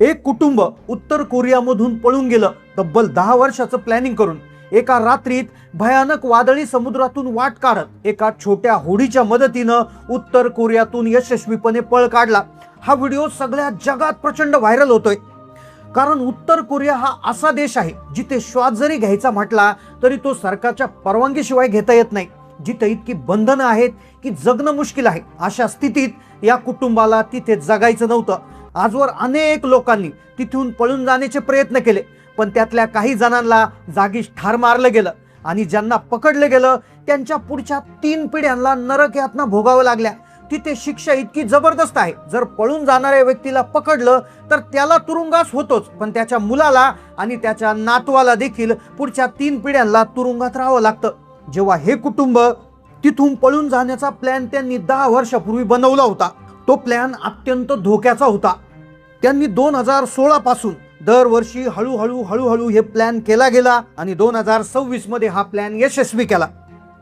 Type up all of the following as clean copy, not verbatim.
एक कुटुंब उत्तर कोरियामधून पळून गेलं तब्बल 10 वर्षाचं प्लॅनिंग करून एका रात्रीत भयानक वादळी समुद्रातून वाट काढत एका छोट्या होडीच्या मदतीनं उत्तर कोरियातून यशस्वीपणे पळ काढला। हा व्हिडिओ सगळ्या जगात प्रचंड व्हायरल होतोय, कारण उत्तर कोरिया हा असा देश आहे जिथे श्वास जरी घ्यायचा म्हटला तरी तो सरकारच्या परवानगीशिवाय घेता येत नाही, जिथे इतकी बंधनं आहेत की जगणं मुश्किल आहे। अशा स्थितीत या कुटुंबाला तिथे जगायचं नव्हतं। आजवर अनेक लोकांनी तिथून पळून जाण्याचे प्रयत्न केले, पण त्यातल्या काही जणांना जागीच ठार मारलं गेलं आणि ज्यांना पकडलं गेलं त्यांच्या पुढच्या 3 पिढ्यांना नरक यातना भोगावं लागल्या। तिथे शिक्षा इतकी जबरदस्त आहे, जर पळून जाणाऱ्या व्यक्तीला पकडलं तर त्याला तुरुंगवास होतोच, पण त्याच्या मुलाला आणि त्याच्या नातवाला देखील पुढच्या 3 पिढ्यांना तुरुंगात राहावं लागतं। जेव्हा हे कुटुंब तिथून पळून जाण्याचा प्लॅन त्यांनी 10 वर्षापूर्वी बनवला होता, तो प्लॅन अत्यंत धोक्याचा होता। त्यांनी 2016 पासून दरवर्षी हळूहळू हे प्लॅन केला गेला आणि 2026 मध्ये हा प्लॅन यशस्वी केला,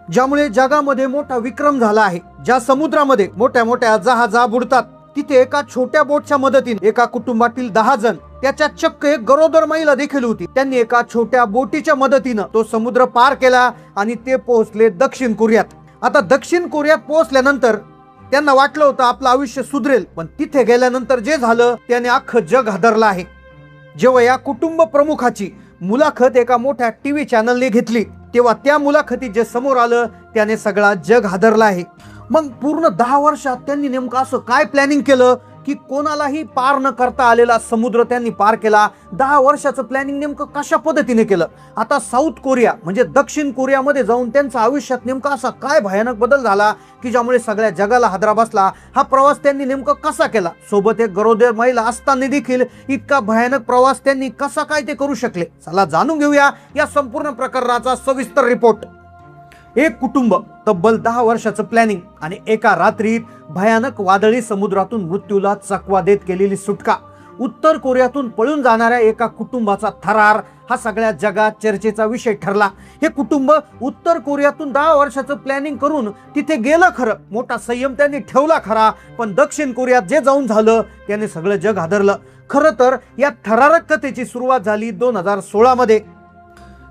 ज्यामुळे जगामध्ये मोठा विक्रम झाला आहे। ज्या समुद्रामध्ये मोठ्या मोठ्या जहाजा बुडतात तिथे एका छोट्या बोटच्या मदतीने एका कुटुंबातील 10 जण, त्याच्यात चक्क एक गरोदर महिला देखील होती, त्यांनी एका छोट्या बोटीच्या मदतीने तो समुद्र पार केला आणि ते पोहोचले दक्षिण कोरियात। आता दक्षिण कोरियात पोहोचल्यानंतर त्यांना वाटलं होतं आपलं आयुष्य सुधरेल, पण तिथे गेल्यानंतर जे झालं त्याने अख्खं जग हादरलं आहे। जेव्हा या कुटुंब प्रमुखाची मुलाखत एका मोठ्या टीव्ही चॅनलने घेतली तेव्हा त्या मुलाखतीत जे समोर आलं त्याने सगळा जग हादरला आहे। मग पूर्ण 10 वर्षात त्यांनी नेमकं असं काय प्लॅनिंग केलं की कोणालाही पार न करता आलेला समुद्र त्यांनी पार केला? 10 वर्षाचं प्लॅनिंग नेमकं कशा पद्धतीने केलं? आता साऊथ कोरिया म्हणजे दक्षिण कोरियामध्ये जाऊन त्यांच्या आयुष्यात नेमका असा काय भयानक बदल झाला की ज्यामुळे सगळ्या जगाला हादरा बसला? हा प्रवास त्यांनी नेमका कसा केला? सोबत एक गरोदर महिला असताना देखील इतका भयानक प्रवास त्यांनी कसा काय ते करू शकले? चला जाणून घेऊया या संपूर्ण प्रकरणाचा सविस्तर रिपोर्ट। एक कुटुंब, तब्बल 10 वर्षाचं प्लॅनिंग आणि एका रात्रीत भयानक वादळी समुद्रातून मृत्यूला चकवा देत केलेली सुटका। उत्तर कोरियातून पळून जाणाऱ्या एका कुटुंबाचा थरार हा सगळ्या जगात चर्चेचा विषय ठरला। हे कुटुंब उत्तर कोरियातून 10 वर्षाचं प्लॅनिंग करून तिथे गेलं खरं, मोठा संयम त्यांनी ठेवला खरा, पण दक्षिण कोरियात जे जाऊन झालं त्याने सगळं जग हादरलं। खरं तर या थरारक कथेची सुरुवात झाली 2016 मध्ये,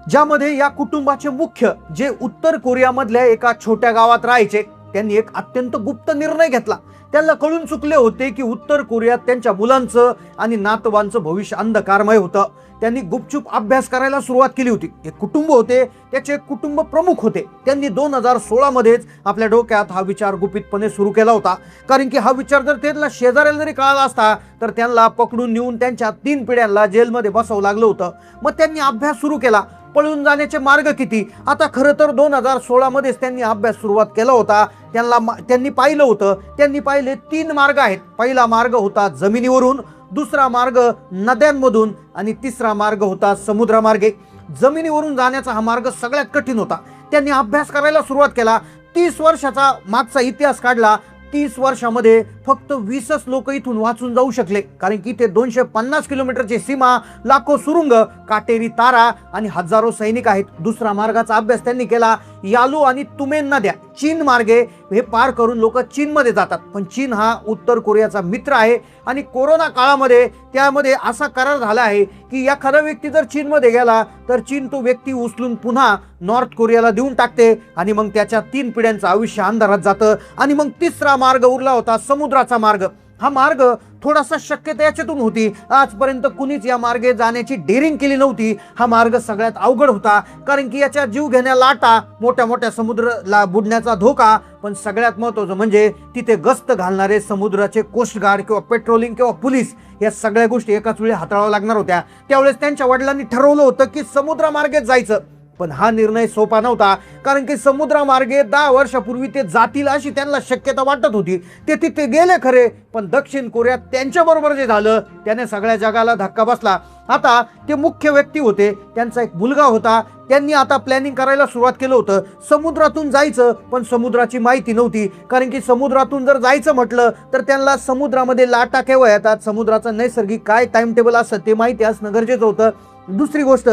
ज्यामध्ये या कुटुंबाचे मुख्य जे उत्तर कोरियामधल्या एका छोट्या गावात राहायचे त्यांनी एक अत्यंत गुप्त निर्णय घेतला। त्यांना कळून चुकले होते की उत्तर कोरियात त्यांच्या मुलांचं आणि नातवांचं भविष्य अंधकारमय होतं। त्यांनी गुपचूप अभ्यास करायला सुरुवात केली होती। एक कुटुंब होते, त्याचे कुटुंब प्रमुख होते, त्यांनी 2016 मध्येच आपल्या डोक्यात हा विचार गुपितपणे सुरू केला होता, कारण की हा विचार जर त्यांना शेजाऱ्याला जरी कळाला असता तर त्यांना पकडून नेऊन त्यांच्या 3 पिढ्यांना जेलमध्ये बसावं लागलं होतं। मग त्यांनी अभ्यास सुरू केला, पळून जाण्याचे मार्ग किती? आता खरं तर 2016 मध्येच त्यांनी अभ्यास सुरुवात केला होता। त्यांनी पाहिलं होतं, त्यांनी पाहिले 3 मार्ग आहेत। पहिला मार्ग होता जमिनीवरून, दुसरा मार्ग नद्यांमधून आणि तिसरा मार्ग होता समुद्रमार्गे। जमिनीवरून जाण्याचा हा मार्ग सगळ्यात कठीण होता। त्यांनी अभ्यास करायला सुरुवात केला, 30 वर्षाचा मागचा इतिहास काढला। 30 वर्षामध्ये फक्त 20च लोक इथून वाचून जाऊ शकले, कारण की ते 250 किलोमीटरची सीमा, लाखो सुरुंग, काटेरी तारा आणि हजारो सैनिक आहेत। दुसरा मार्गाचा अभ्यास त्यांनी केला, यालू आणि तुमेन नद्या, चीन मार्गे हे पार करून लोक चीनमध्ये जातात, पण चीन हा उत्तर कोरियाचा मित्र आहे आणि कोरोना काळामध्ये त्यामध्ये असा करार झाला आहे की एखादा व्यक्ती जर चीनमध्ये गेला तर चीन तो व्यक्ती उचलून पुन्हा नॉर्थ कोरियाला देऊन टाकते आणि मग त्याच्या 3 पिढ्यांचं आयुष्य अंधारात जातं। आणि मग तिसरा मार्ग उरला होता समुद्राचा मार्ग। हा मार्ग थोडासा शक्यता याच्यातून होती, आजपर्यंत कुणीच या मार्गे जाण्याची डेअरिंग केली नव्हती। हा मार्ग सगळ्यात अवघड होता, कारण की याच्या जीव घेण्या लाटा, मोठ्या मोठ्या समुद्राला बुडण्याचा धोका, पण सगळ्यात महत्त्वाचं म्हणजे तिथे गस्त घालणारे समुद्राचे कोस्ट गार्ड किंवा पेट्रोलिंग किंवा पोलीस, या सगळ्या गोष्टी एकाच वेळी हाताळाव्या लागणार होत्या। त्यावेळेस त्यांच्या वडिलांनी ठरवलं होतं की समुद्रमार्गेच जायचं, पण हा निर्णय सोपा नव्हता, कारण की समुद्रमार्गे 10 वर्षापूर्वी ते जातील अशी त्यांना शक्यता वाटत होती। ते तिथे गेले खरे, पण दक्षिण कोरियात त्यांच्याबरोबर जे झालं त्याने सगळ्या जगाला धक्का बसला। आता ते मुख्य व्यक्ती होते, त्यांचा एक मुलगा होता, त्यांनी आता प्लॅनिंग करायला सुरुवात केलं होतं समुद्रातून जायचं, पण समुद्राची माहिती नव्हती, कारण की समुद्रातून जर जायचं म्हटलं तर त्यांना समुद्रामध्ये लाटा केव्हा येतात, समुद्राचं नैसर्गिक काय टाइम टेबल असतं ते माहिती असणं गरजेचं होतं। दुसरी गोष्ट,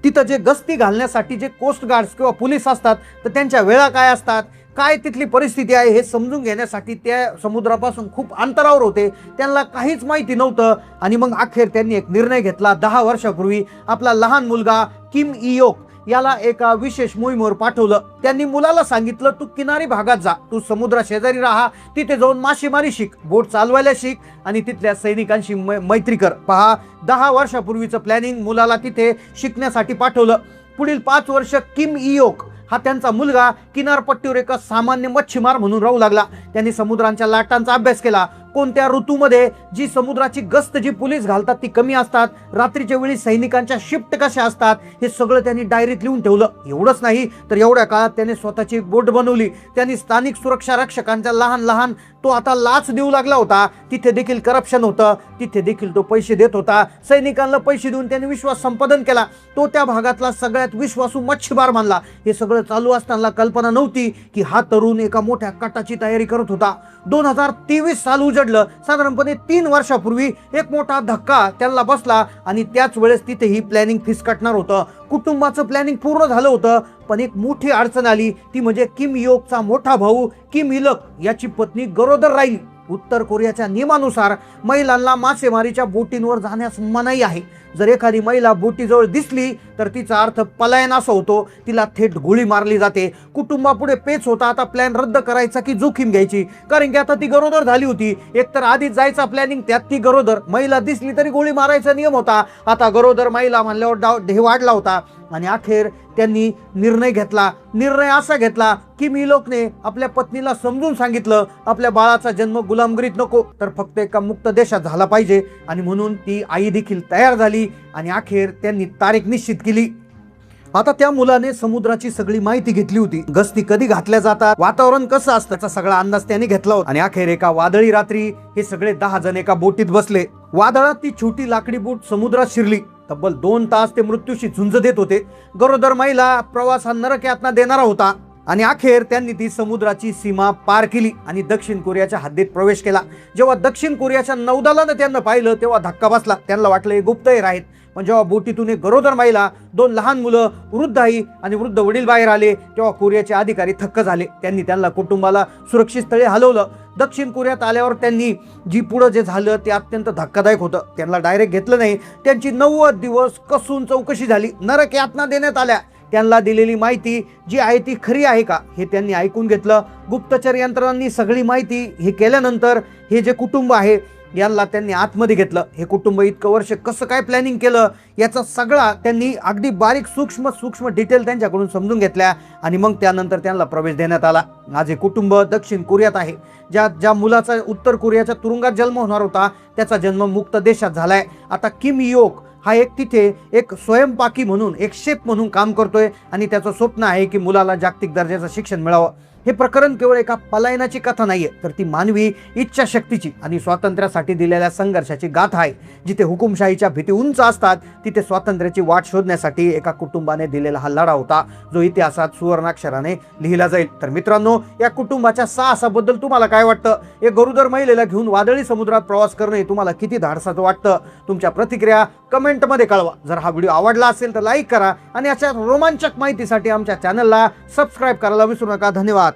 तिथं जे गस्ती घालण्यासाठी जे कोस्ट गार्ड्स किंवा पोलीस असतात तर त्यांच्या वेळा काय असतात, काय तिथली परिस्थिती आहे हे समजून घेण्यासाठी त्या समुद्रापासून खूप अंतरावर होते. त्यांना काहीच माहिती नव्हतं. आणि मग अखेर त्यांनी एक निर्णय घेतला. 10 वर्षापूर्वी आपला लहान मुलगा किम इयोक याला एका विशेष मोहिमेवर पाठवलं. त्यांनी मुलाला सांगितलं, तू किनारी भागात जा, तू समुद्रा शेजारी राहा, तिथे जाऊन मासेमारी शिक, बोट चालवायला शिक आणि तिथल्या सैनिकांशी मैत्री कर. पहा, 10 वर्षापूर्वीचं प्लॅनिंग मुलाला तिथे शिकण्यासाठी पाठवलं. पुढील 5 वर्ष किम इयोक हा त्यांचा मुलगा किनारपट्टीवर एका सामान्य मच्छीमार म्हणून राहू लागला. त्यांनी समुद्रांच्या लाटांचा अभ्यास केला. कोणत्या ऋतूमध्ये जी समुद्राची गस्त जी पोलीस घालतात ती कमी असतात, रात्रीच्या वेळी सैनिकांच्या शिफ्ट कशा असतात, हे सगळं त्यांनी डायरीत लिहून ठेवलं. एवढंच नाही तर एवढ्या काळात त्याने स्वतःची एक बोट बनवली. त्यांनी स्थानिक सुरक्षा रक्षकांच्या लहान लहान तो आता लाच देऊ लागला होता. तिथे देखील करप्शन होतं, तिथे देखील तो पैसे देत होता. सैनिकांना पैसे देऊन त्यांनी विश्वास संपादन केला. तो त्या भागातला सगळ्यात विश्वासू मच्छीमार मानला. हे सगळं चालू असताना कल्पना नव्हती की हा तरुण एका मोठ्या कटाची तयारी करत होता. 2023 साल उजडलं. साधारणपणे 3 वर्षापूर्वी एक मोठा धक्का त्याला बसला आणि त्याच वेळेस तिथे ही प्लॅनिंग फिसकटणार होतं. कुटुंबाचं प्लॅनिंग पूर्ण झालं होतं, पण एक मोठी अडचण आली. ती म्हणजे किम इयोकचा मोठा भाऊ किम इलक याची पत्नी गरोदर राहिली. उत्तर कोरियाच्या नियमानुसार महिलांना मासेमारीच्या बोटींवर जाण्यास मनाई आहे. जर एखादी महिला बोटीजवळ दिसली तर तिचा अर्थ पलायन असा होतो. तिला थेट गोळी मारली जाते. कुटुंबापुढे पेच होता, आता प्लॅन रद्द करायचा की जोखीम घ्यायची, कारण की आता ती गरोदर झाली होती. एकतर आधीच जायचा प्लॅनिंग, त्यात ती गरोदर, महिला दिसली तरी गोळी मारायचा नियम होता. आता गरोदर महिला म्हणल्यावर ढे वाढला होता. आणि अखेर त्यांनी निर्णय घेतला. निर्णय असा घेतला की इयोकने आपल्या पत्नीला समजून सांगितलं, आपल्या बाळाचा जन्म गुलामगिरीत नको तर फक्त एका मुक्त देशात झाला पाहिजे. आणि म्हणून ती आई देखील तयार झाली आणि अखेर त्यांनी तारीख निश्चित केली. आता त्या मुलाने समुद्राची सगळी माहिती घेतली होती. गस्ती कधी घातल्या जातात, वातावरण कसं असतं, त्याचा सगळा अंदाज त्याने घेतला होता. आणि अखेर एका वादळी रात्री हे सगळे 10 जण एका बोटीत बसले. वादळात ती छोटी लाकडी बोट समुद्रात शिरली. तब्बल 2 तास ते मृत्यूशी झुंज देत होते. गरोदर महिला प्रवास हा नरक यातना देणारा होता. आणि अखेर त्यांनी ती समुद्राची सीमा पार केली आणि दक्षिण कोरियाच्या हद्दीत प्रवेश केला. जेव्हा दक्षिण कोरियाच्या नौदलानं त्यांना पाहिलं तेव्हा धक्का बसला. त्यांना वाटलं हे गुप्तहेर आहेत. पण जेव्हा बोटीतून एक गरोदर महिला, 2 लहान मुलं, वृद्ध आई आणि वृद्ध वडील बाहेर आले तेव्हा कोरियाचे अधिकारी थक्क झाले. त्यांनी त्यांना कुटुंबाला सुरक्षित स्थळी हलवलं. दक्षिण कोरियात आल्यावर त्यांनी जी पुढं जे झालं ते अत्यंत धक्कादायक होतं. त्यांना डायरेक्ट घेतलं नाही. त्यांची 90 दिवस कसून चौकशी झाली. नरक यातना देण्यात आल्या. त्यांना दिलेली माहिती जी आहे ती खरी आहे का हे त्यांनी ऐकून घेतलं. गुप्तचर यंत्रणांनी सगळी माहिती हे केल्यानंतर हे जे कुटुंब आहे यांना त्यांनी आतमध्ये घेतलं. हे कुटुंब इतकं वर्ष कसं काय प्लॅनिंग केलं याचा सगळा त्यांनी अगदी बारीक सूक्ष्म डिटेल त्यांच्याकडून समजून घेतल्या. आणि मग त्यानंतर त्यांना प्रवेश देण्यात आला. आज हे कुटुंब दक्षिण कोरियात आहे. ज्या मुलाचा उत्तर कोरियाच्या तुरुंगात जन्म होणार होता त्याचा जन्म मुक्त देशात झालाय. आता किम इयोक हा तिथे एक स्वयंपाकी म्हणून, एक शेफ म्हणून काम करतोय आणि त्याचं स्वप्न आहे की मुलाला जागतिक दर्जाचं शिक्षण मिळावं. हे प्रकरण केवळ एका पलायनाची कथा नाहीये, तर ती मानवी इच्छाशक्तीची आणि स्वातंत्र्यासाठी दिलेल्या संघर्षाची गाथा आहे. जिथे हुकुमशाहीच्या भीती उंच असतात तिथे स्वातंत्र्याची वाट शोधण्यासाठी एका कुटुंबाने दिलेला हा लढा होता, जो इतिहासात सुवर्णाक्षराने लिहिला जाईल. तर मित्रांनो, या कुटुंबाच्या साहसाबद्दल तुम्हाला काय वाटतं? एक गरोदर महिलेला घेऊन वादळी समुद्रात प्रवास करणे तुम्हाला किती धाडसाचं वाटतं? तुमच्या प्रतिक्रिया कमेंटमध्ये कळवा. जर हा व्हिडिओ आवडला असेल तर लाईक करा आणि अशा रोमांचक माहितीसाठी आमच्या चॅनलला सबस्क्राईब करायला विसरू नका. धन्यवाद.